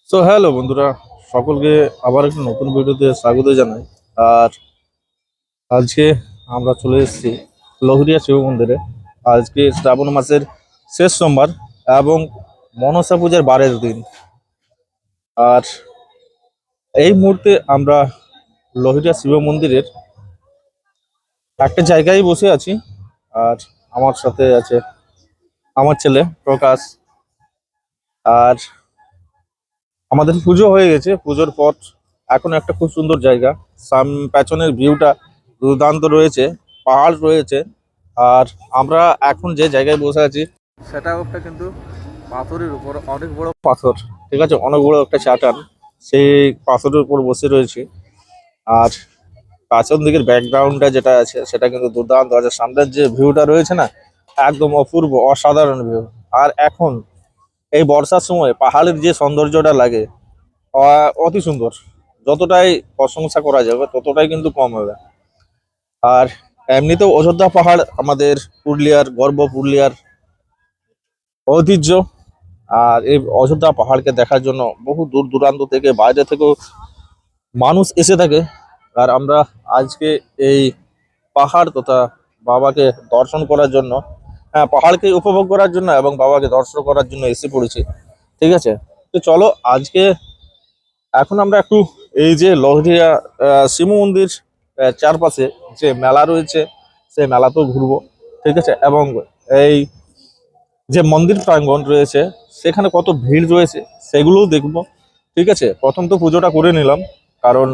So hello বন্ধুরা, সকলকে আবার একটা নতুন ভিডিওতে স্বাগত জানাই। আর আজকে আমরা চলে এসেছি লহরিয়া শিব মন্দিরে। আজকে শ্রাবণ মাসের শেষ সোমবার এবং মনসা পূজার বারের দিন। আর এই মুহূর্তে আমরা লহরিয়া শিব মন্দিরের একটা জায়গায় বসে আছি। আর আমার সাথে আছে আমার ছেলে প্রকাশ। আর আমাদের পুজো হয়ে গেছে, পুজোর পর এখন একটা খুব সুন্দর জায়গা, পেছনের ভিউটা দুর্দান্ত রয়েছে, পাহাড় রয়েছে। আর আমরা এখন যে জায়গায় বসে আছি সেটা একটা কিন্তু পাথরের উপর অনেক বড় পাথর, ঠিক আছে, অনেক বড় একটা চাটান, সেই পাথরের উপর বসে রয়েছে। আর পাঁচন দিকের ব্যাকগ্রাউন্ডটা যেটা আছে সেটা কিন্তু দুর্দান্ত আছে, সামনের যে ভিউটা রয়েছে না, একদম অপূর্ব অসাধারণ ভিউ। আর এখন এই বর্ষার সময় পাহাড়ের যে সৌন্দর্যটা লাগে অতি সুন্দর। যতটাই প্রশংসা করা যাবে ততটাই কিন্তু কম হবে। আর এমনিতেও অযোধ্যা পাহাড় আমাদের পুরুলিয়ার গর্ব, পুরুলিয়ার ঐতিহ্য। আর এই অযোধ্যা পাহাড়কে দেখার জন্য বহু দূর দূরান্ত থেকে, বাইরে থেকেও মানুষ এসে থাকে। আর আমরা আজকে এই পাহাড় তথা বাবাকে দর্শন করার জন্য, হ্যাঁ, পাহাড়কে উপভোগ করার জন্য এবং বাবাকে দর্শন করার জন্য এসে পড়েছি। ঠিক আছে, তো চলো আজকে এখন আমরা একটু এই যে লহরিয়া শিব মন্দির চারপাশে যে মেলা রয়েছে সেই মেলাতেও ঘুরবো। ঠিক আছে, এবং এই যে মন্দির প্রাঙ্গণ রয়েছে সেখানে কত ভিড় রয়েছে সেগুলোও দেখবো। ঠিক আছে, প্রথম তো পুজোটা করে নিলাম, কারণ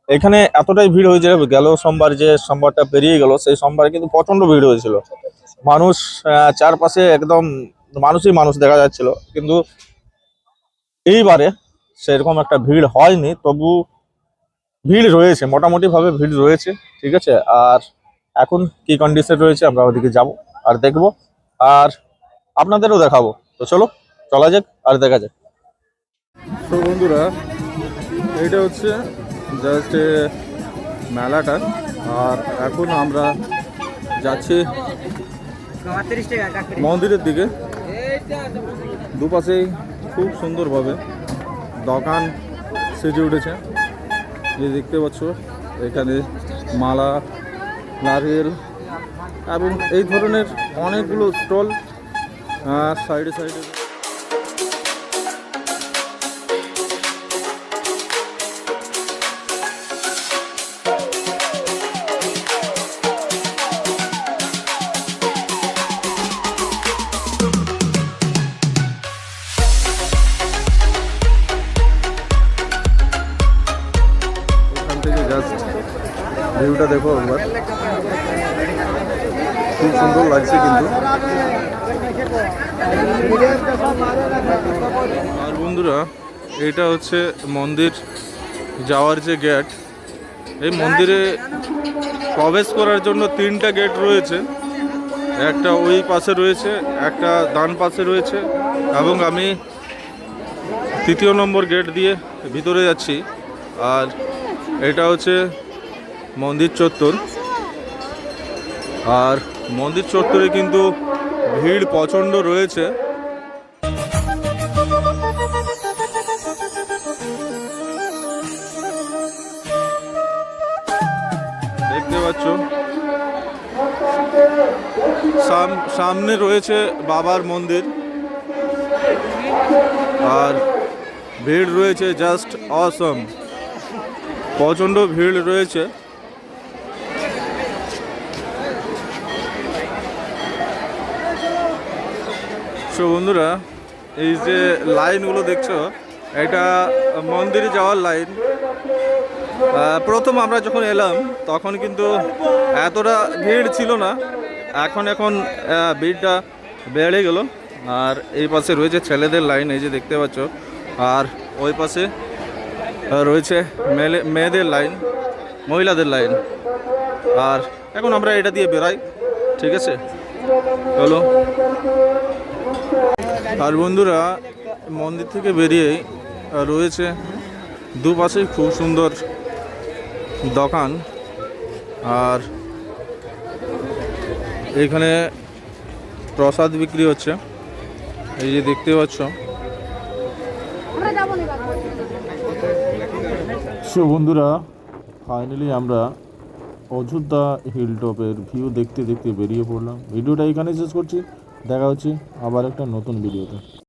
এখানে এতটাই ভিড় হয়েছে। গেল সোমবার, যে সোমবারটা পেরিয়ে গেল, সেই সোমবারে কিন্তু প্রচন্ড ভিড় হয়েছিল। মানুষ চারপাশে একদম মানুষই মানুষ দেখা যাচ্ছিল, কিন্তু এইবারে সেরকম একটা ভিড় হয়নি, তবু ভিড় রয়েছে, মোটামুটি ভাবে ভিড় রয়েছে। ঠিক আছে, আর এখন কি কন্ডিশন রয়েছে আমরা ওদিকে যাব আর দেখব, আর আপনাদেরও দেখাবো। তো চলো, চলা যাক আর দেখা যাক। তো বন্ধুরা, এইটা হচ্ছে জাস্ট মেলাটা। আর এখন আমরা যাচ্ছি মন্দিরের দিকে। দুপাশেই খুব সুন্দরভাবে দোকান সেজে উঠেছে, যে দেখতে পাচ্ছ এখানে মালা, নারিয়েল এবং এই ধরনের অনেকগুলো স্টল। আর সাইডে সাইডে ওখান থেকে জাস্ট ভিউটা দেখো একবার, খুব সুন্দর লাগছে কিন্তু। আর বন্ধুরা, এটা হচ্ছে মন্দির যাওয়ার যে গেট। এই মন্দিরে প্রবেশ করার জন্য তিনটা গেট রয়েছে, একটা ওই পাশে রয়েছে, একটা ডান পাশে রয়েছে, এবং আমি তৃতীয় নম্বর গেট দিয়ে ভিতরে যাচ্ছি। আর এটা হচ্ছে মন্দির চত্বর। আর মন্দির চত্বরে কিন্তু ভিড় প্রচণ্ড রয়েছে। দেখতে পাচ্ছ সামনে রয়েছে বাবার মন্দির। আর ভিড় রয়েছে জাস্ট অসম, প্রচণ্ড ভিড় রয়েছে। তো বন্ধুরা, এই যে লাইনগুলো দেখছো, এটা মন্দিরে যাওয়ার লাইন। প্রথম আমরা যখন এলাম তখন কিন্তু এতটা ভিড় ছিল না, এখন ভিড়টা বেড়ে গেল। আর এই পাশে রয়েছে ছেলেদের লাইন, এই যে দেখতে পাচ্ছ। আর ওই পাশে রয়েছে মেয়েদের লাইন, মহিলাদের লাইন। আর এখন আমরা এটা দিয়ে বেরাই। ঠিক আছে, চলো। আর বন্ধুরা, মন্দির থেকে বেরিয়েই রয়েছে দুপাশেই খুব সুন্দর দোকান। আর এখানে প্রসাদ বিক্রি হচ্ছে, এই যে দেখতে পাচ্ছ। সো বন্ধুরা, ফাইনালি আমরা অযোধ্যা হিল টপের ভিউ দেখতে দেখতে বেরিয়ে পড়লাম। ভিডিওটা এখানে শেষ করছি। দেখা হচ্ছে আবার একটা নতুন ভিডিওতে।